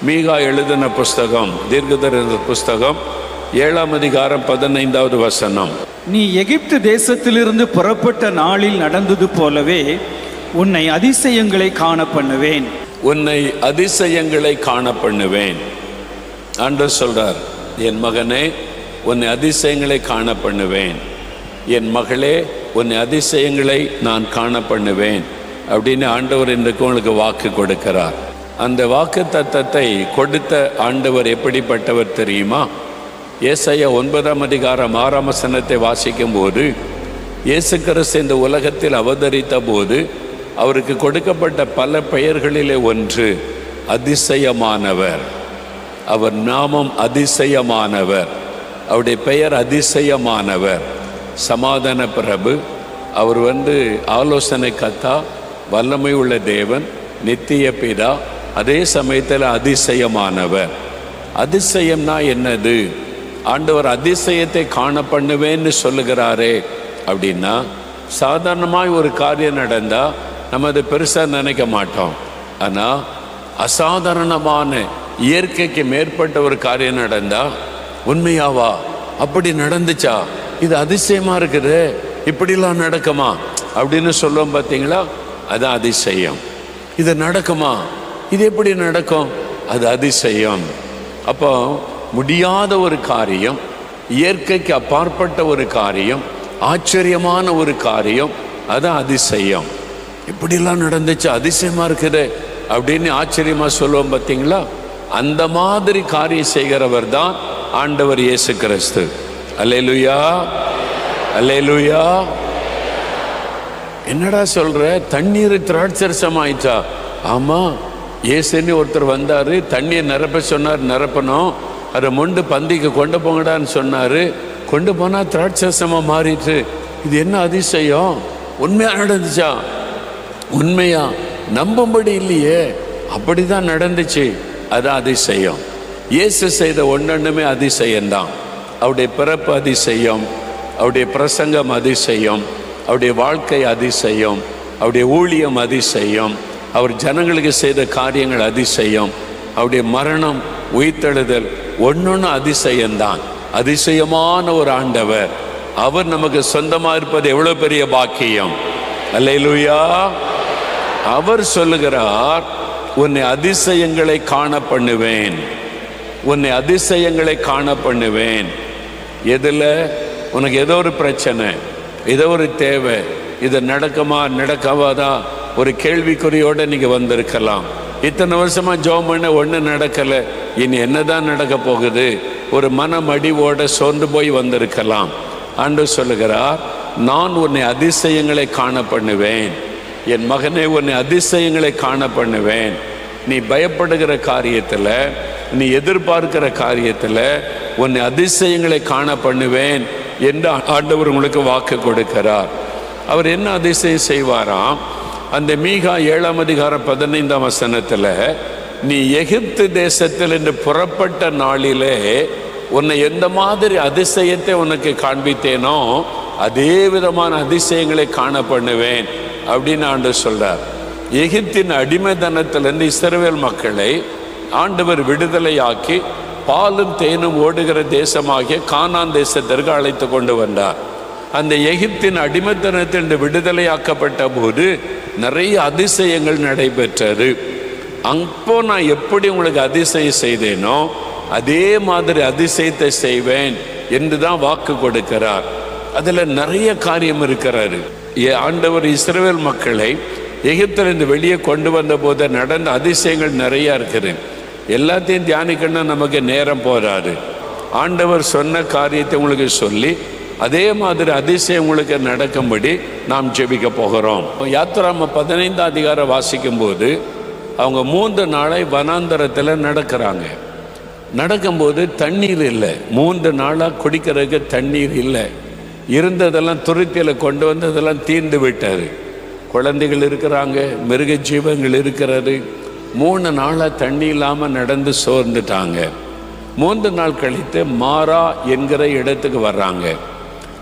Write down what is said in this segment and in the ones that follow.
மீகா எழுதின புஸ்தகம், தீர்க்கதரிசன புஸ்தகம் 7ஆம் அதிகாரம் 15வது வசனம். நீ எகிப்து தேசத்திலிருந்து புறப்பட்ட நாளில் நடந்தது போலவே உன்னை அதிசயங்களை காண பண்ணுவேன். உன்னை அதிசயங்களை காண பண்ணுவேன். ஆண்டவர் சொல்றார், என் மகனே உன்னை அதிசயங்களை காண பண்ணுவேன், என் மகளே உன்னை அதிசயங்களை நான் காண பண்ணுவேன் அப்படின்னு ஆண்டவர் இன்றைக்கு உங்களுக்கு வாக்கு கொடுக்கிறார். அந்த வாக்கு தத்தத்தை கொடுத்த ஆண்டவர் எப்படிப்பட்டவர் தெரியுமா? ஏசாயா 9ஆம் அதிகாரம் 6ஆம் வசனத்தை வாசிக்கும் போது, இயேசு கிறிஸ்து இந்த உலகத்தில் அவதரித்த போது அவருக்கு கொடுக்கப்பட்ட பல பெயர்களிலே ஒன்று அதிசயமானவர். அவர் நாமம் அதிசயமானவர், அவருடைய பெயர் அதிசயமானவர். சமாதான பிரபு, அவர் ஆலோசனை கர்த்தா, வல்லமை உள்ள தேவன், நித்திய பிதா, அதே சமயத்தில் அதிசயமானவர். அதிசயம்னா என்னது? ஆண்டவர் அதிசயத்தை காண பண்ணுவேன்னு சொல்லுகிறாரே அப்படின்னா, சாதாரணமாய் ஒரு காரியம் நடந்தால் நம்ம அதை பெருசாக நினைக்க மாட்டோம். ஆனால் அசாதாரணமான இயற்கைக்கு மேற்பட்ட ஒரு காரியம் நடந்தால், உண்மையாவா, அப்படி நடந்துச்சா, இது அதிசயமாக இருக்குது, இப்படிலாம் நடக்குமா அப்படின்னு சொல்லுவோம் பார்த்தீங்களா? அது அதிசயம். இது நடக்குமா, இது எப்படி நடக்கும், அது அதிசயம். அப்போ முடியாத ஒரு காரியம், இயற்கைக்கு அப்பாற்பட்ட ஒரு காரியம், ஆச்சரியமான ஒரு காரியம், அது அதிசயம். இப்படிலாம் நடந்துச்சு, அதிசயமாக இருக்குது அப்படின்னு ஆச்சரியமாக சொல்லுவோம் பார்த்தீங்களா? அந்த மாதிரி காரியம் செய்கிறவர் தான் ஆண்டவர் இயேசு கிறிஸ்து. அல்லேலூயா, அல்லேலூயா. என்னடா சொல்ற, தண்ணீர் திராட்சரசம் ஆயிடுச்சா? ஆமாம், இயேசுன்னு ஒருத்தர் வந்தார், தண்ணியை நிரப்ப சொன்னார், நிரப்பணும். அதை மொண்டு பந்திக்கு கொண்டு போங்கடான்னு சொன்னார், கொண்டு போனால் திராட்சரசமாக மாறிட்டு. இது என்ன அதிசயம்? உண்மையாக நடந்துச்சா? உண்மையா? நம்பும்படி இல்லையே, அப்படி தான் நடந்துச்சு. அது அதிசயம். இயேசு செய்த ஒன்னொன்றுமே அதிசயம்தான். அவருடைய பிறப்பு அதிசயம், அவருடைய பிரசங்கம் அதிசயம், அவருடைய வாழ்க்கை அதிசயம், அவருடைய ஊழியம் அதிசயம், அவர் ஜனங்களுக்கு செய்த காரியங்கள் அதிசயம், அவருடைய மரணம், உயிர்த்தெழுதல், ஒன்னொன்று அதிசயம்தான். அதிசயமான ஒரு ஆண்டவர். அவர் நமக்கு சொந்தமாக இருப்பது எவ்வளோ பெரிய பாக்கியம். அல்லேலூயா. அவர் சொல்லுகிறார், உன்னை அதிசயங்களை காண பண்ணுவேன், உன்னை அதிசயங்களை காண பண்ணுவேன். எதில்? உனக்கு ஏதோ ஒரு பிரச்சனை, ஏதோ ஒரு தேவை, இது நடக்குமா நடக்காதா ஒரு கேள்விக்குறியோடு நீங்கள் வந்திருக்கலாம். இத்தனை வருஷமாக ஜெபம் பண்ண ஒன்றும் நடக்கலை, இனி என்னதான் நடக்க போகுது, ஒரு மனமடிவோட சோர்ந்து போய் வந்திருக்கலாம். ஆண்டவர் சொல்லுகிறார், நான் உன்னை அதிசயங்களை காண பண்ணுவேன். என் மகனே, உன்னை அதிசயங்களை காண பண்ணுவேன். நீ பயப்படுகிற காரியத்தில், நீ எதிர்பார்க்கிற காரியத்தில் உன்னை அதிசயங்களை காண பண்ணுவேன் என்று ஆண்டவர் உங்களுக்கு வாக்கு கொடுக்கிறார். அவர் என்ன அதிசயம் செய்வாராம்? அந்த மீகா 7ஆம் அதிகாரம் 15ஆம் வசனத்தில், நீ எகிப்து தேசத்தில் என்று புறப்பட்ட நாளிலே உன்னை எந்த மாதிரி அதிசயத்தை உனக்கு காண்பித்தேனோ அதே விதமான அதிசயங்களை காண பண்ணுவேன் அப்படின்னு ஆண்டவர் சொல்றார். எகிப்தின் அடிமைத்தனத்திலிருந்து இஸ்ரவேல் மக்களை ஆண்டவர் விடுதலையாக்கி பாலும் தேனும் ஓடுகிற தேசமாகிய கானான் தேசத்திற்கு அழைத்து கொண்டு வந்தார். அந்த எகிப்தின் அடிமைத்தனத்திலிருந்து விடுதலையாக்கப்பட்ட போது நிறைய அதிசயங்கள் நடைபெற்றது. அப்போ நான் எப்படி உங்களுக்கு அதிசயம் செய்தேனோ அதே மாதிரி அதிசயத்தை செய்வேன் என்று தான் வாக்கு கொடுக்கிறார். அதில் நிறைய காரியம் இருக்கிறாரு. ஆண்டவர் இஸ்ரவேல் மக்களை எகிப்திலிருந்து வெளியே கொண்டு வந்த போது நடந்த அதிசயங்கள் நிறையா இருக்குது. எல்லாத்தையும் தியானிக்கணும்னா நமக்கு நேரம் போராது. ஆண்டவர் சொன்ன காரியத்தை உங்களுக்கு சொல்லி அதே மாதிரி அதிசயம் உங்களுக்கு நடக்கும்படி நாம் ஜெபிக்க போகிறோம். யாத்திராம 15ஆம் அதிகாரம் வாசிக்கும் போது அவங்க 3 நாளை வனாந்தரத்தில் நடக்கிறாங்க. நடக்கும்போது தண்ணீர் இல்லை, 3 நாளாக குடிக்கிறதுக்கு தண்ணீர் இல்லை. இருந்ததெல்லாம் துருத்தியில் கொண்டு வந்ததெல்லாம் தீர்ந்து விட்டார். குழந்தைகள் இருக்கிறாங்க, மிருக ஜீவங்கள் இருக்கிறது. 3 நாளாக தண்ணி இல்லாமல் நடந்து சோர்ந்துட்டாங்க. 3 நாள் கழித்து மாரா என்கிற இடத்துக்கு வர்றாங்க.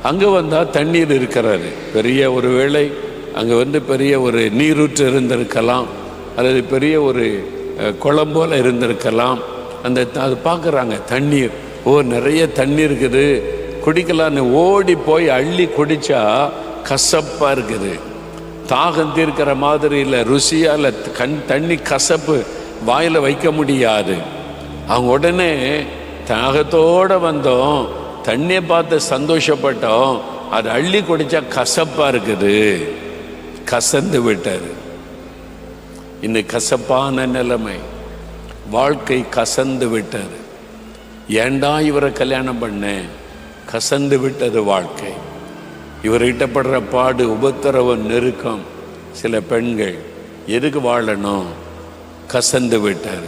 அங்கே வந்தால் தண்ணீர் இருக்கிறாரு. பெரிய ஒரு வேளை அங்கே பெரிய ஒரு நீரூற்று இருந்திருக்கலாம், அல்லது பெரிய ஒரு குளம் போல் இருந்திருக்கலாம். அது பார்க்குறாங்க, தண்ணீர், நிறைய தண்ணி இருக்குது, குடிக்கலான்னு ஓடி போய் அள்ளி குடித்தா கசப்பாக இருக்குது. தாகம் தீர்க்கிற மாதிரி இல்லை, ருசியால் தண்ணி கசப்பு, வாயில் வைக்க முடியாது. அவங்க உடனே தாகத்தோடு வந்தோம், தண்ணியை பார்த்து சந்தோஷப்பட்டோம், அது அள்ளி குடித்தா கசப்பாக இருக்குது, கசந்து விட்டார். இன்னைக்கு கசப்பான நிலைமை, வாழ்க்கை கசந்து விட்டது. ஏண்டா இவரை கல்யாணம் பண்ணேன், கசந்து விட்டது வாழ்க்கை. இவர்கிட்ட படுற பாடு, உபத்திரவம், நெருக்கம். சில பெண்கள் எதுக்கு வாழணும், கசந்து விட்டார்.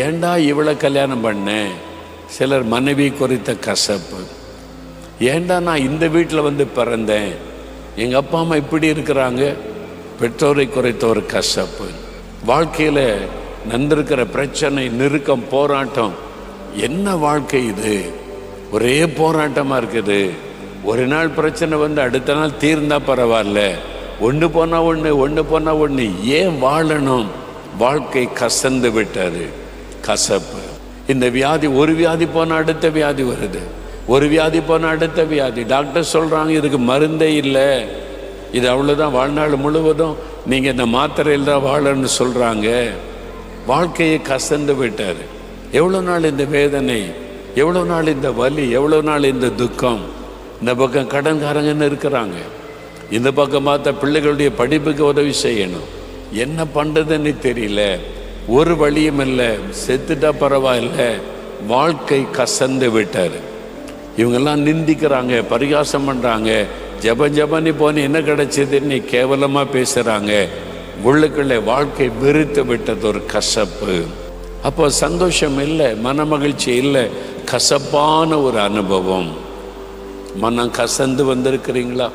ஏண்டா இவளை கல்யாணம் பண்ணேன், சிலர் மனைவி குறித்த கசப்பு. ஏண்டா நான் இந்த வீட்டில் வந்து பிறந்தேன், எங்கள் அப்பா அம்மா இப்படி இருக்கிறாங்க, பெற்றோரை குறைத்த ஒரு கசப்பு. வாழ்க்கையில் நந்திருக்கிற பிரச்சனை, நெருக்கம், போராட்டம். என்ன வாழ்க்கை இது, ஒரே போராட்டமாக இருக்குது. ஒரு நாள் பிரச்சனை வந்து அடுத்த நாள் தீர்ந்தா பரவாயில்ல, ஒன்று போனால் ஒன்று. ஏன் வாழணும், வாழ்க்கை கசந்து விட்டது, கசப்பு. இந்த வியாதி, ஒரு வியாதி போனால் அடுத்த வியாதி வருது, ஒரு வியாதி போனால் அடுத்த வியாதி. டாக்டர் சொல்கிறாங்க இதுக்கு மருந்தே இல்லை, இது அவ்வளோதான், வாழ்நாள் முழுவதும் நீங்கள் இந்த மாத்திரையில் தான் வாழணும்னு சொல்கிறாங்க. வாழ்க்கையை கசந்து விட்டார். எவ்வளோ நாள் இந்த வேதனை, எவ்வளோ நாள் இந்த வலி, எவ்வளோ நாள் இந்த துக்கம். இந்த பக்கம் கடன்காரங்கன்னு இருக்கிறாங்க, இந்த பக்கம் பார்த்தா பிள்ளைகளுடைய படிப்புக்கு உதவி செய்யணும், என்ன பண்ணுறதுன்னு தெரியல, ஒரு வழியும் இல்லை, செத்துட்டா பரவாயில்ல, வாழ்க்கை கசந்து விட்டார். இவங்கெல்லாம் நிந்திக்கிறாங்க, பரிகாசம் பண்ணுறாங்க, ஜபனி போன என்ன கிடைச்சதுன்னு கேவலமாக பேசுகிறாங்க. உள்ளுக்குள்ளே வாழ்க்கை வெறுத்து விட்டது, ஒரு கசப்பு. அப்போ சந்தோஷம் இல்லை, மன மகிழ்ச்சி இல்லை, கசப்பான ஒரு அனுபவம். மனம் கசந்து வந்திருக்கிறீங்களா?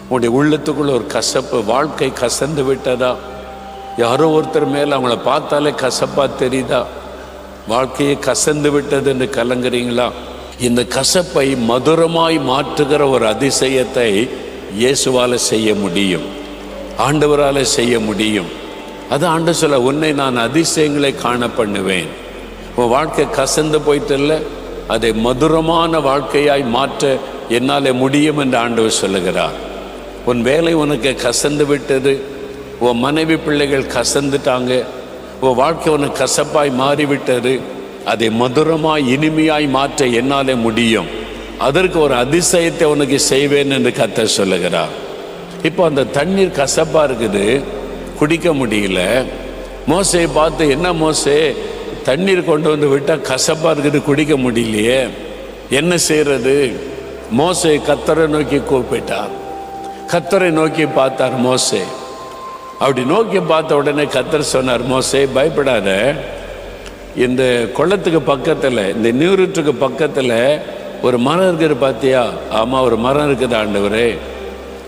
உங்களுடைய உள்ளத்துக்குள்ள ஒரு கசப்பு, வாழ்க்கை கசந்து விட்டதா? யாரோ ஒருத்தர் மேலே அவங்கள பார்த்தாலே கசப்பாக தெரியுதா? வாழ்க்கையை கசந்து விட்டதுன்னு கலங்குறீங்களா? இந்த கசப்பை மதுரமாய் மாற்றுகிற ஒரு அதிசயத்தை இயேசுவால் செய்ய முடியும், ஆண்டவரால் செய்ய முடியும். அது ஆண்டு சொல்ல, உன்னை நான் அதிசயங்களை காண பண்ணுவேன். உன் வாழ்க்கை கசந்து போயிட்டு இல்லை, அதை மதுரமான வாழ்க்கையாய் மாற்ற என்னால் முடியும் என்று ஆண்டவர் சொல்லுகிறார். உன் வேலை உனக்கு கசந்து விட்டது, உன் மனைவி பிள்ளைகள் கசந்துட்டாங்க, உன் வாழ்க்கை உனக்கு கசப்பாய் மாறிவிட்டது, அதை மதுரமாய் இனிமையாய் மாற்ற என்னாலே முடியும். அதற்கு ஒரு அதிசயத்தை உனக்கு செய்வேன் என்று கர்த்தர் சொல்லுகிறார். இப்போ அந்த தண்ணீர் கசப்பாக இருக்குது, குடிக்க முடியல. மோசையை பார்த்து, என்ன மோசே, தண்ணீர் கொண்டு வந்து விட்டால் கசப்பாக இருக்குது, குடிக்க முடியலையே, என்ன செய்கிறது? மோசே கர்த்தரை நோக்கி கூப்பிட்டார். கர்த்தரை நோக்கி பார்த்தார் மோசே. அப்படி நோக்கி பார்த்த உடனே கர்த்தர் சொன்னார், மோசே பயப்படாத, இந்த குளத்துக்கு பக்கத்தில், இந்த நீரூற்றுக்கு பக்கத்தில் ஒரு மரம் இருக்குது பார்த்தியா? ஆமாம், ஒரு மரம் இருக்குது ஆண்டவரே.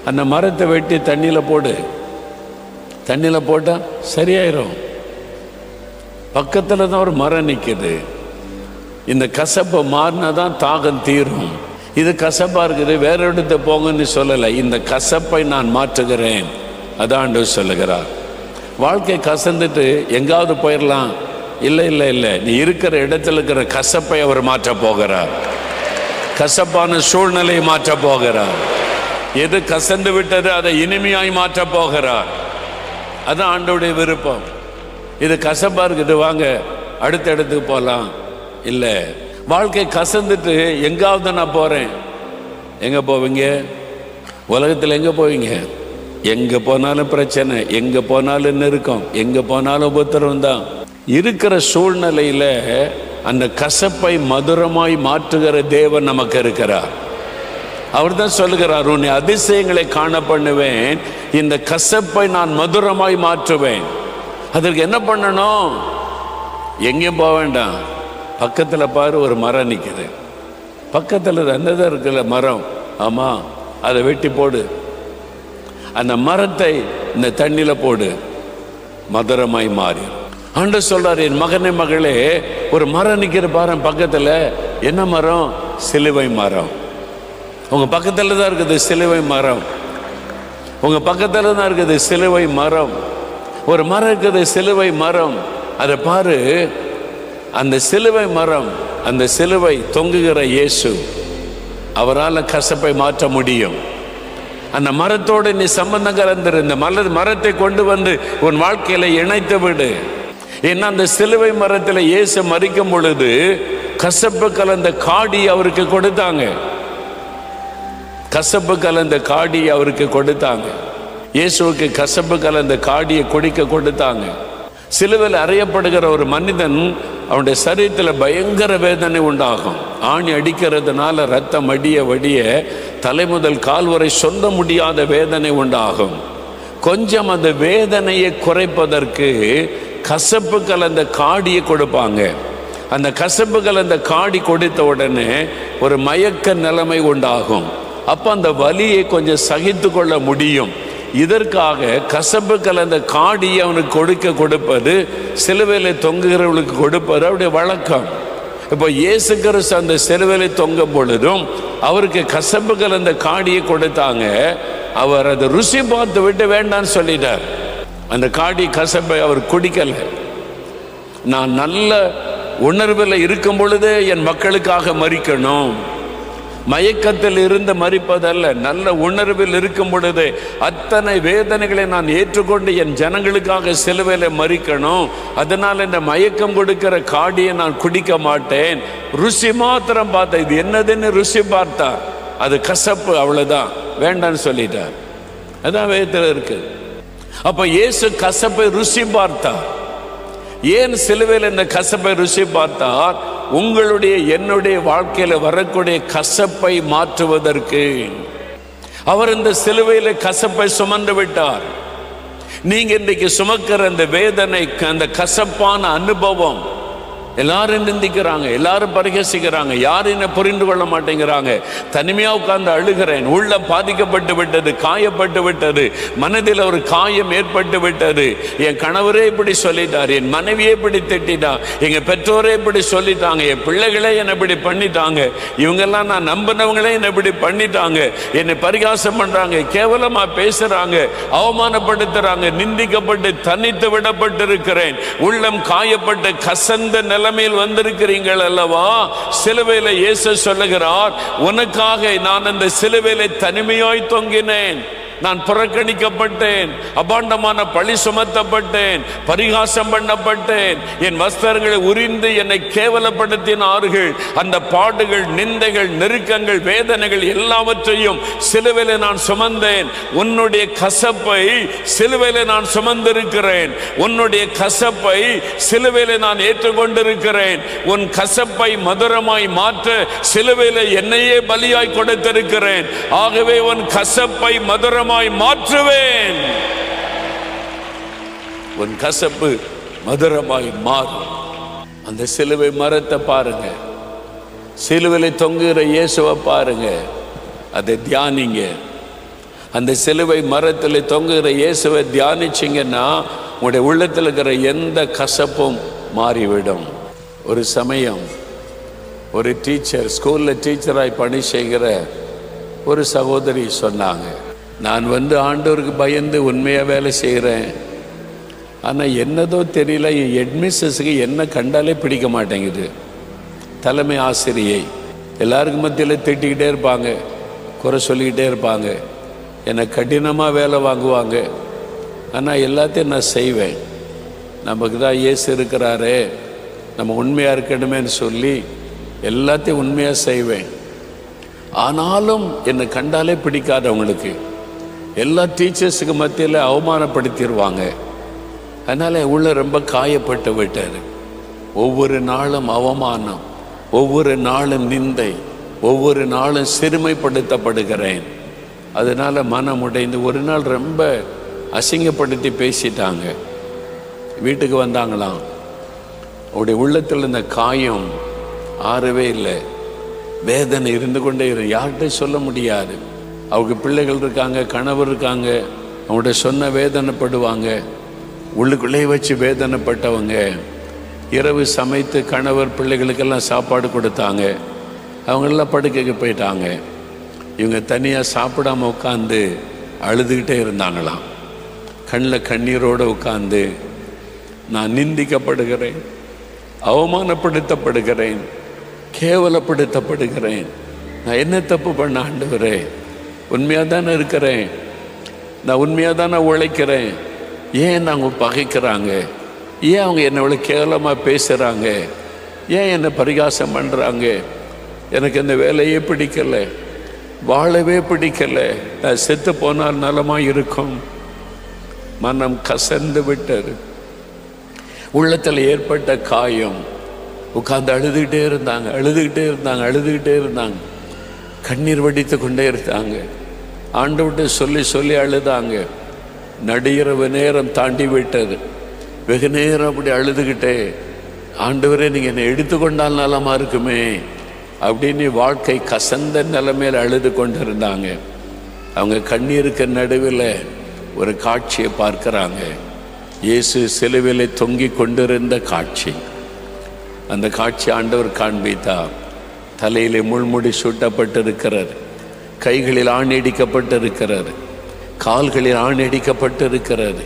அந்த மரத்தை வெட்டி தண்ணியில் போடு, தண்ணியில் போட்டால் சரியாயிரும். பக்கத்தில் தான் ஒரு மரம் நிற்குது. இந்த கசப்பை மாறினா தான் தாகம் தீரும். இது கசப்பாக இருக்குது, வேற இடத்த போங்கன்னு சொல்லலை, இந்த கசப்பை நான் மாற்றுகிறேன், அதான் ஆண்டவர் சொல்லுகிறார். வாழ்க்கை கசந்துட்டு எங்காவது போயிடலாம், இல்லை இல்லை இல்லை, நீ இருக்கிற இடத்துல இருக்கிற கசப்பை அவர் மாற்ற போகிறார், கசப்பான சூழ்நிலையை மாற்ற போகிறார். எது கசந்து விட்டது அதை இனிமையாய் மாற்ற போகிறார். அதான் ஆண்டவருடைய விருப்பம். இது கசப்பாக இருக்குது, வாங்க அடுத்த இடத்துக்கு போகலாம். இல்லை, வாழ்க்கை கசந்துட்டு எங்காவது நான் போகிறேன். எங்கே போவீங்க? உலகத்தில் எங்கே போவீங்க? எங்கே போனாலும் பிரச்சனை, எங்கே போனாலும் நெருக்கம், எங்கே போனாலும் உபத்திரம் தான். இருக்கிற சூழ்நிலையில் அந்த கசப்பை மதுரமாய் மாற்றுகிற தேவன் நமக்கு இருக்கிறார். அவர் தான் சொல்லுகிறார், உன்னை அதிசயங்களை காண பண்ணுவேன், இந்த கசப்பை நான் மதுரமாய் மாற்றுவேன். அதற்கு என்ன பண்ணணும்? எங்கேயும் போக வேண்டாம், பக்கத்தில் பாரு, ஒரு மரம் நிற்குது, பக்கத்தில் என்னதான் இருக்குல்ல மரம், ஆமாம், அதை வெட்டி போடு, அந்த மரத்தை இந்த தண்ணியில் போடு, மதுரமாய் மாறி. ஆண்டவர் சொல்றார், என் மகனே மகளே, ஒரு மரம் நிற்கிற பாரு பக்கத்தில். என்ன மரம்? சிலுவை மரம். உங்க பக்கத்தில் தான் இருக்குது சிலுவை மரம், உங்க பக்கத்தில் தான் இருக்குது சிலுவை மரம். ஒரு மரம் இருக்குது, சிலுவை மரம். அதை பாரு, அந்த சிலுவை மரம், அந்த சிலுவை தொங்குகிற இயேசு, அவரால் கசப்பை மாற்ற முடியும். அந்த மரத்தோடு நீ சம்பந்தம் கலந்துரு. இந்த மரத்தை கொண்டு வந்து உன் வாழ்க்கையில இணைத்து விடு. ஏன்னா அந்த சிலுவை மரத்தில் இயேசு மரிக்கும் பொழுது கசப்பு கலந்த காடி அவருக்கு கொடுத்தாங்க. கசப்பு கலந்த காடி அவருக்கு கொடுத்தாங்க. இயேசுவுக்கு கசப்பு கலந்த காடியை குடிக்க கொடுத்தாங்க. சிலுவையில் அறையப்படுகிற ஒரு மனிதன், அவனுடைய சரீரத்தில் பயங்கர வேதனை உண்டாகும். ஆணி அடிக்கிறதுனால ரத்தம் வடிய வடிய தலை முதல் கால் வரை சொல்ல முடியாத வேதனை உண்டாகும். கொஞ்சம் அந்த வேதனையை குறைப்பதற்கு கசப்பு கலந்த காடியை கொடுப்பாங்க. அந்த கசப்பு கலந்த காடி கொடுத்த உடனே ஒரு மயக்க நிலைமை உண்டாகும். அப்போ அந்த வலியை கொஞ்சம் சகித்து கொள்ள முடியும். இதற்காக கசப்பு கலந்த காடியை அவனுக்கு கொடுப்பது, சிலுவையில் தொங்குகிறவர்களுக்கு கொடுப்பது அவருடைய வழக்கம். இப்போ இயேசு கிறிஸ்து அந்த சிலுவையில் தொங்கும் பொழுதும் அவருக்கு கசப்பு கலந்த காடியை கொடுத்தாங்க. அவர் அதை ருசி பார்த்து விட்டு வேண்டான்னு சொல்லிட்டார். அந்த காடி கசப்பை அவர் குடிக்கல. நான் நல்ல உணர்வில் இருக்கும் பொழுதே என் மக்களுக்காக மரிக்கணும், மயக்கத்தில் இருந்து மரிப்பதல்ல, நல்ல உணர்வில் இருக்கும் பொழுது அத்தனை வேதனைகளை நான் ஏற்றுக்கொண்டு என் ஜனங்களுக்காக சிலுவையில் மரிக்கணும். அதனால் இந்த மயக்கம் கொடுக்கிற காடியை நான் குடிக்க மாட்டேன். ருசி மாத்திரம் பார்த்தேன், இது என்னதுன்னு ருசி பார்த்தா அது கசப்பு, அவ்வளவுதான், வேண்டான்னு சொல்லிட்டார். அதான் வேதத்தில் இருக்கு. அப்ப இயேசு கசப்பை ருசி பார்த்தார். ஏன் சிலுவையில் இந்த கசப்பை ருசி பார்த்தார்? உங்களுடைய என்னுடைய வாழ்க்கையில வரக்கூடிய கசப்பை மாற்றுவதற்கு. அவர் இந்த சிலுவையில கசப்பை சுமந்து விட்டார். நீங்க இன்றைக்கு சுமக்கிற அந்த வேதனை, அந்த கசப்பான அனுபவம், எல்லாரும் நிந்திக்கிறாங்க, எல்லாரும் பரிகசிக்கிறாங்க, யாரும் என்ன புரிந்து கொள்ள மாட்டேங்கிறாங்க. தனிமையா உட்கார்ந்து அழுகிறேன். உள்ளம் பாதிக்கப்பட்டு விட்டது, காயப்பட்டு விட்டது, மனதில் ஒரு காயம் ஏற்பட்டு விட்டது. என் கணவரே இப்படி சொல்லிட்டார், என் மனைவியே இப்படி திட்டா, எங்க பெற்றோரே இப்படி சொல்லிட்டாங்க, என் பிள்ளைகளே என்னை இப்படி பண்ணிட்டாங்க, இவங்கெல்லாம் நான் நம்பினவங்களே என்னை இப்படி பண்ணிட்டாங்க, என்னை பரிகாசம் பண்றாங்க, கேவலமா பேசுறாங்க, அவமானப்படுத்துறாங்க, நிந்திக்கப்பட்டு தனித்து விடப்பட்டு இருக்கிறேன், உள்ளம் காயப்பட்டு கசந்த நிலைமையில் வந்திருக்கிறீர்கள் அல்லவா? சிலுவையில இயேசு சொல்லுகிறார், உனக்காக நான் அந்த சிலுவையில தனிமையாய் தொங்கினேன், நான் புறக்கணிக்கப்பட்டேன், அபாண்டமான பழி சுமத்தப்பட்டேன், பரிகாசம் பண்ணப்பட்டேன், என் வஸ்திரங்களை உரிந்து என்னை கேவலப்படுத்தினார்கள். அந்த பாடுகள், நிந்தைகள், நெருக்கங்கள், வேதனைகள் எல்லாவற்றையும் சிலுவையில நான் சுமந்தேன். உன்னுடைய கசப்பை சிலுவையில நான் சுமந்திருக்கிறேன், உன்னுடைய கசப்பை சிலுவையில நான் ஏற்றுக்கொண்டிருக்கிறேன். உன் கசப்பை மதுரமாய் மாற்ற சிலுவையில என்னையே பலியாய் கொடுத்திருக்கிறேன். ஆகவே உன் கசப்பை மதுரமாய் மாற்றுவேன். உன் கசப்பு மதுரமாய் மாறும். அந்த சிலுவை மரத்தை பாருங்க, சிலுவையில் தொங்குகிற இயேசுவை பாருங்க, அதை தியானிங்க. அந்த சிலுவை மரத்தில் தொங்குகிற இயேசுவை தியானிச்சிங்கன்னா உங்களுடைய உள்ளத்தில் இருக்கிற எந்த கசப்பும் மாறிவிடும். ஒரு சமயம் ஒரு டீச்சர், ஸ்கூலில் டீச்சராய் பணி செய்கிற ஒரு சகோதரி சொன்னாங்க, நான் ஆண்டவருக்கு பயந்து உண்மையாக வேலை செய்கிறேன், ஆனால் என்னதோ தெரியல, என் ஹெட்மிஸ்ஸஸுக்கு என்ன கண்டாலே பிடிக்க மாட்டேங்குது. தலைமை ஆசிரியை எல்லாருக்கும் மத்தியில் திட்டிக்கிட்டே இருப்பாங்க, குறை சொல்லிக்கிட்டே இருப்பாங்க, என்னை கடினமாக வேலை வாங்குவாங்க. ஆனால் எல்லாத்தையும் நான் செய்வேன், நமக்கு தான் இயேசு இருக்கிறாரே, நம்ம உண்மையாக இருக்கணுமேன்னு சொல்லி எல்லாத்தையும் உண்மையாக செய்வேன். ஆனாலும் என்னை கண்டாலே பிடிக்காதவங்களுக்கு எல்லா டீச்சர்ஸுக்கு மத்தியில் அவமானப்படுத்திடுவாங்க. அதனால் உள்ள ரொம்ப காயப்பட்டு விட்டார். ஒவ்வொரு நாளும் அவமானம், ஒவ்வொரு நாளும் நிந்தை, ஒவ்வொரு நாளும் சிறுமைப்படுத்தப்படுகிறேன். அதனால் மனம் உடைந்து ஒரு நாள் ரொம்ப அசிங்கப்படுத்தி பேசிட்டாங்க. வீட்டுக்கு வந்தாங்களாம். அவருடைய உள்ளத்தில் இந்த காயம் ஆறவே இல்லை, வேதனை இருந்து கொண்டே யார்கிட்ட சொல்ல முடியாது. அவங்க பிள்ளைகள் இருக்காங்க, கணவர் இருக்காங்க, அவங்கள்ட்ட சொன்ன வேதனைப்படுவாங்க. உள்ளுக்குள்ளே வச்சு வேதனைப்பட்டவங்க இரவு சமைத்து கணவர் பிள்ளைகளுக்கெல்லாம் சாப்பாடு கொடுத்தாங்க. அவங்களெல்லாம் படுக்கைக்கு போயிட்டாங்க. இவங்க தனியாக சாப்பிடாம உட்காந்து அழுதுகிட்டே இருந்தாங்களாம். கண்ணில் கண்ணீரோடு உட்காந்து நான் நிந்திக்கப்படுகிறேன், அவமானப்படுத்தப்படுகிறேன், கேவலப்படுத்தப்படுகிறேன். நான் என்ன தப்பு பண்ண ஆண்டவரே? உண்மையாக தானே இருக்கிறேன், நான் உண்மையாக தானே உழைக்கிறேன். ஏன் அவங்க பகைக்கிறாங்க? ஏன் அவங்க என்னை இவ்வளோ கேவலமாக பேசுகிறாங்க? ஏன் என்னை பரிகாசம் பண்ணுறாங்க? எனக்கு இந்த வேலையே பிடிக்கலை, வாழவே பிடிக்கலை. நான் செத்து போனால் நலமாக இருக்கும். மனம் கசந்து விட்டது. உள்ளத்தில் ஏற்பட்ட காயம். உட்கார்ந்து அழுதுகிட்டே இருந்தாங்க. கண்ணீர் வடித்து கொண்டே இருந்தாங்க. ஆண்டவர்கிட்ட சொல்லி சொல்லி அழுதாங்க. நடுஇரவு நேரம் தாண்டி விட்டது. வெகு நேரம் அப்படி அழுதுகிட்டே, ஆண்டவரே நீங்கள் என்னை எடுத்துக்கொண்டால் நலமாக இருக்குமே அப்படின்னு வாழ்க்கை கசந்த நிலைமையில் அழுது கொண்டு இருந்தாங்க. அவங்க கண்ணீருக்கு நடுவில் ஒரு காட்சியை பார்க்குறாங்க. இயேசு சிலுவையிலே தொங்கி கொண்டிருந்த காட்சி. அந்த காட்சி ஆண்டவர் காண்பித்தார். தலையிலே முள்முடி சூட்டப்பட்டிருக்கிறார், கைகளில் ஆணியடிக்கப்பட்டிருக்கிறார், கால்களில் ஆணியடிக்கப்பட்டிருக்கிறார்.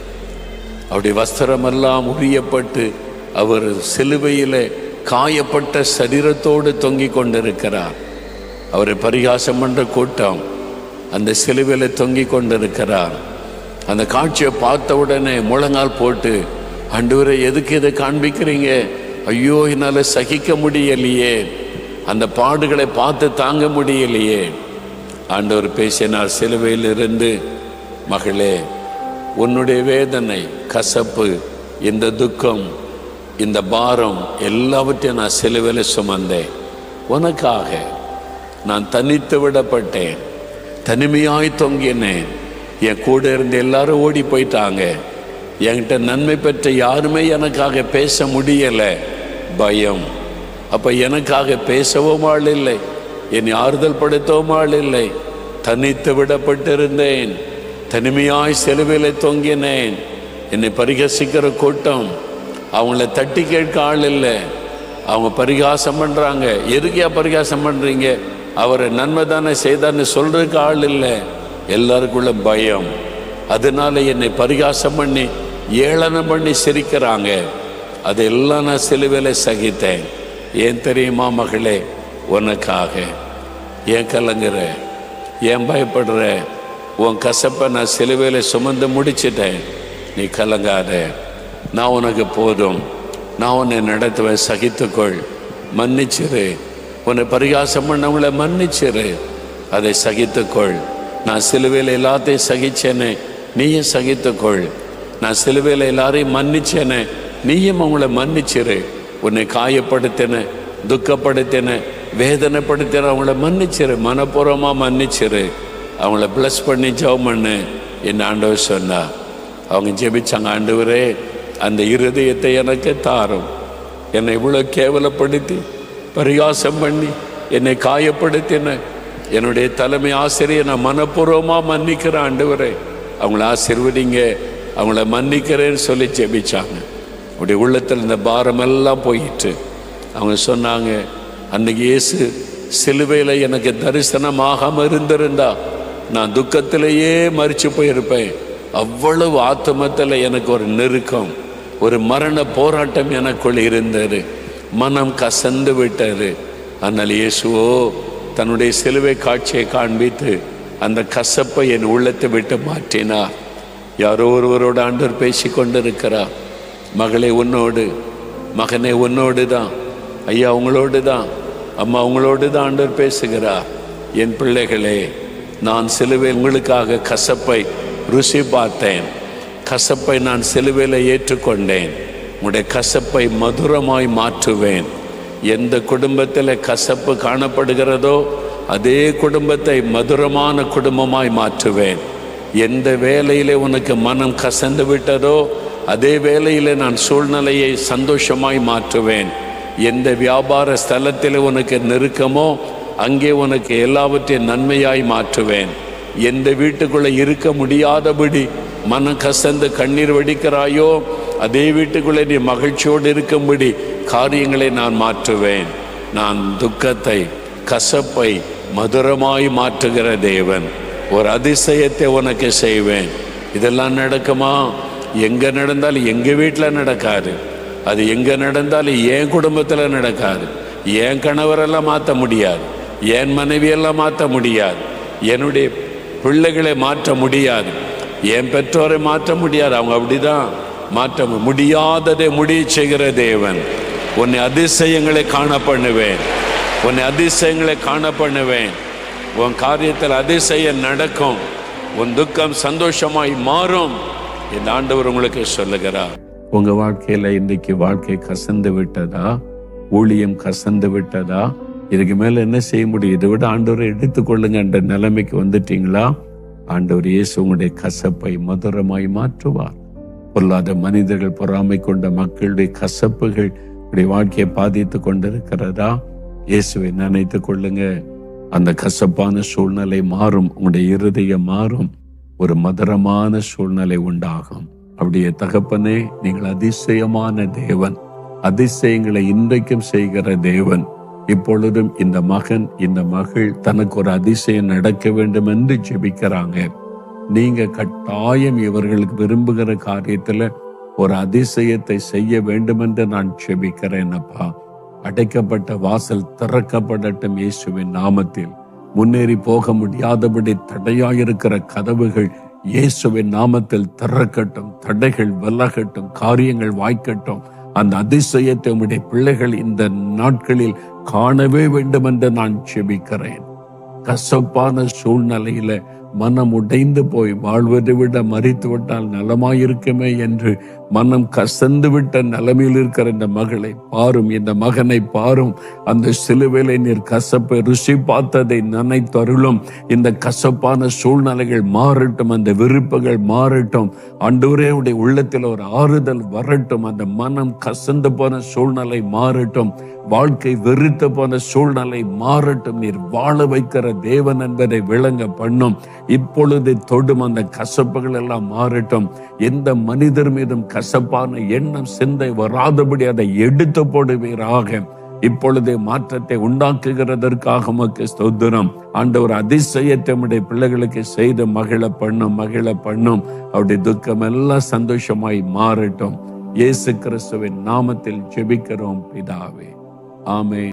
அவருடைய வஸ்திரமெல்லாம் உரியப்பட்டு அவர் சிலுவையில் காயப்பட்ட சரீரத்தோடு தொங்கி கொண்டிருக்கிறார். அவரை பரிகாசம் என்ற கூட்டம் அந்த சிலுவையில் தொங்கி கொண்டிருக்கிறார். அந்த காட்சியை பார்த்த உடனே முழங்கால் போட்டு, ஆண்டவரே எதுக்கு இதை காண்பிக்கிறீங்க? ஐயோ, என்னால் சகிக்க முடியலையே, அந்த பாடுகளை பார்த்து தாங்க முடியலையே. ஆண்டவர் பேசினார் சிலுவையிலிருந்து, மகளே, உன்னுடைய வேதனை, கசப்பு, இந்த துக்கம், இந்த பாரம் எல்லாவற்றையும் நான் சிலுவையில் சுமந்தேன். உனக்காக நான் தனித்து விடப்பட்டேன், தனிமையாய் தொங்கினேன். என் கூட இருந்து எல்லாரும் ஓடி போயிட்டாங்க. என்கிட்ட நன்மை பெற்ற யாருமே எனக்காக பேச முடியலை. பயம். அப்போ எனக்காக பேசவும் ஆள் இல்லை, என்னை ஆறுதல் படுத்தவும் ஆள் இல்லை. தனித்து விடப்பட்டிருந்தேன், தனிமையாய் சிலுவையில் தொங்கினேன். என்னை பரிகசிக்கிற கூட்டம், அவங்கள தட்டி கேட்க ஆள் இல்லை. அவங்க பரிகாசம் பண்ணுறாங்க. எதுக்கையா பரிகாசம் பண்ணுறீங்க? அவரை நன்மை தானே செய்தான்னு சொல்கிறதுக்கு ஆள் இல்லை. எல்லாருக்குள்ள பயம். அதனால என்னை பரிகாசம் பண்ணி ஏளனம் பண்ணி சிரிக்கிறாங்க. அதெல்லாம் நான் சிலுவையில் சகித்தேன். ஏன் தெரியுமா மகளே? உனக்காக. ஏன் கலங்குற? ஏன் பயப்படுற? உன் கசப்பை நான் சிலுவையில் சுமந்து முடிச்சிட்டேன். நீ கலங்காத, நான் உனக்கு போதும். நான் உன்னை நடத்துவேன். சகித்துக்கொள், மன்னிச்சிரு. உன்னை பரிகாசம் பண்ணவங்கள மன்னிச்சிரு, அதை சகித்துக்கொள். நான் சிலுவையில் எல்லாத்தையும் சகிச்சேனே, நீயும் சகித்துக்கொள். நான் சிலுவையில் எல்லாரையும் மன்னிச்சேனே, நீயும் அவங்கள மன்னிச்சிரு. உன்னை காயப்படுத்தின, துக்கப்படுத்தின, வேதனைப்படுத்தின அவங்கள மன்னிச்சிரு, மனப்பூர்வமாக மன்னிச்சிரு. அவங்கள ப்ளஸ் பண்ணி ஜெபம் பண்ணு என் ஆண்டவர் சொன்னார். அவங்க ஜெபிச்சாங்க, ஆண்டவரே அந்த இருதயத்தை எனக்கு தாரும். என்னை இவ்வளோ கேவலப்படுத்தி பரிகாசம் பண்ணி என்னை காயப்படுத்தின என்னுடைய தலைமை ஆசிரியர் நான் மனப்பூர்வமாக மன்னிக்கிறேன் ஆண்டவரே, அவங்கள ஆசீர்வதிங்க, அவங்கள மன்னிக்கிறேன்னு சொல்லி ஜெபிச்சாங்க. அப்படி உள்ளத்தில் இந்த பாரமெல்லாம் போயிட்டு அவங்க சொன்னாங்க, அன்னைக்கு இயேசு சிலுவையில் எனக்கு தரிசனமாகாமல் இருந்திருந்தா நான் துக்கத்திலேயே மரித்து போயிருப்பேன். அவ்வளவு ஆத்மத்தில் எனக்கு ஒரு நெருக்கம், ஒரு மரண போராட்டம் எனக்குள் இருந்தது. மனம் கசந்து விட்டது. ஆனால் இயேசுவோ தன்னுடைய சிலுவை காட்சியை காண்பித்து அந்த கசப்பை என் உள்ளத்தை விட்டு மாற்றினார். யாரோ ஒருவரோடு ஆண்டவர் பேசி கொண்டிருக்கிறார். மகளே உன்னோடு, மகனே உன்னோடு தான், ஐயா உங்களோடு தான், அம்மா உங்களோடு தான் ஆண்டவர் பேசுகிறார். என் பிள்ளைகளே, நான் சிலுவையில் உங்களுக்காக கசப்பை ருசி பார்த்தேன். கசப்பை நான் சிலுவையில் ஏற்றுக்கொண்டேன். உங்களுடைய கசப்பை மதுரமாய் மாற்றுவேன். எந்த குடும்பத்தில் கசப்பு காணப்படுகிறதோ அதே குடும்பத்தை மதுரமான குடும்பமாய் மாற்றுவேன். எந்த வேலையிலே உனக்கு மனம் கசந்து விட்டதோ அதே வேலையிலே நான் சூழ்நிலையை சந்தோஷமாய் மாற்றுவேன். எந்த வியாபார ஸ்தலத்தில் உனக்கு நெருக்கமோ அங்கே உனக்கு எல்லாவற்றையும் நன்மையாய் மாற்றுவேன். எந்த வீட்டுக்குள்ளே இருக்க முடியாதபடி மனம் கசந்து கண்ணீர் வடிக்கிறாயோ அதே வீட்டுக்குள்ளே நீ மகிழ்ச்சியோடு இருக்கும்படி காரியங்களை நான் மாற்றுவேன். நான் துக்கத்தை, கசப்பை மதுரமாய் மாற்றுகிற தேவன். ஒரு அதிசயத்தை உனக்கு செய்வேன். இதெல்லாம் நடக்குமா? எங்க நடந்தாலும் எங்க வீட்டில் நடக்காது. அது எங்க நடந்தாலும் என் குடும்பத்தில் நடக்காது. என் கணவரெல்லாம் மாற்ற முடியாது, என் மனைவியெல்லாம் மாற்ற முடியாது, என்னுடைய பிள்ளைகளை மாற்ற முடியாது, என் பெற்றோரை மாற்ற முடியாது. அவங்க அப்படிதான். மாற்ற முடியாததை முடிய செய்கிற தேவன். உன்னை அதிசயங்களை காண பண்ணுவேன், உன்னை அதிசயங்களை காண பண்ணுவேன். உன் காரியத்தில் அதிசயம் நடக்கும், உன் துக்கம் சந்தோஷமாய் மாறும். இந்த ஆண்டவர் உங்களுக்கு சொல்லுகிறார். உங்க வாழ்க்கையில இன்றைக்கு வாழ்க்கை கசந்து விட்டதா? ஊழியம் கசந்து விட்டதா? இதுக்கு மேல என்ன செய்ய முடியும்? இதை விட ஆண்டவரை எடுத்துக்கொள்ளுங்க என்ற நிலைமைக்கு வந்துட்டீங்களா? ஆண்டவர் இயேசு உங்களுடைய கசப்பை மதுரமாய் மாற்றுவார். பொல்லாத மனிதர்கள், பொறாமை கொண்ட மக்களுடைய கசப்புகள் உடைய வாழ்க்கையை பாதித்து கொண்டிருக்கிறதா? இயேசுவை நினைத்துக் கொள்ளுங்க. அந்த கசப்பான சூழ்நிலை மாறும், உங்களுடைய இருதயம் மாறும், ஒரு மதுரமான சூழ்நிலை உண்டாகும். அப்படியே தகப்பனே, நீங்கள் அதிசயமான தேவன், அதிசயங்களை இன்றைக்கும் செய்கிற தேவன். இப்பொழுதும் இந்த மகன், இந்த மகள் தனக்கு ஒரு அதிசயம் நடக்க வேண்டும் என்று ஜெபிக்கிறாங்க. நீங்க கட்டாயம் இவர்களுக்கு விரும்புகிற காரியத்துல ஒரு அதிசயத்தை செய்ய வேண்டும் என்று நான் ஜெபிக்கிறேன் அப்பா. அடைக்கப்பட்ட வாசல் திறக்கப்படட்டும் இயேசுவின் நாமத்தில். முன்னேறி போக முடியாதபடி தடையாயிருக்கிற கதவுகள் இயேசுவின் நாமத்தில் திறக்கட்டும். தடைகள் விலகட்டும், காரியங்கள் வாய்க்கட்டும். அந்த அதிசயத்தை உம்முடைய பிள்ளைகள் இந்த நாட்களில் காணவே வேண்டும் என்று நான் ஜெபிக்கிறேன். கசப்பான சூழ்நிலையில மனம் உடைந்து போய் வாழ்வதை விட மரித்து விட்டால் நலமாயிருக்குமே என்று மனம் கசந்து விட்ட நிலைமையில் இருக்கிற இந்த மகளை பாரும், இந்த மகனை பாரும். அந்த சிலுவையிலே நீர் கசப்பை ருசி பார்த்ததை நினைத்தருளும். இந்த கசப்பான சூழ்நிலைகள் மாறட்டும், அந்த விருப்புகள் மாறட்டும். ஆண்டவரே, உடைய உள்ளத்தில் ஒரு ஆறுதல் வரட்டும். அந்த மனம் கசந்து போன சூழ்நிலை மாறட்டும், வாழ்க்கை வெறுத்த போன சூழ்நிலை மாறட்டும். நீர் வாழ வைக்கிற தேவன் என்பதை விளங்க பண்ணும். இப்பொழுது தொடும் அந்த கசப்புகள் எல்லாம் மாறட்டும். எந்த மனிதர் மீதும் கசப்பான எண்ணம், சிந்தை வராதபடி அதை எடுத்து போடுவீராக. இப்பொழுதே மாற்றத்தை உண்டாக்குகிறதற்காக உமக்கு ஸ்தோத்திரம். ஆண்டவர் அதிசயத்தை நம்முடைய பிள்ளைகளுக்கு செய்து மகிழ பண்ணும், மகிழ பண்ணும். அவருடைய துக்கம் எல்லாம் சந்தோஷமாய் மாறட்டும். இயேசு கிறிஸ்துவின் நாமத்தில் ஜெபிக்கிறோம் பிதாவே, ஆமென்.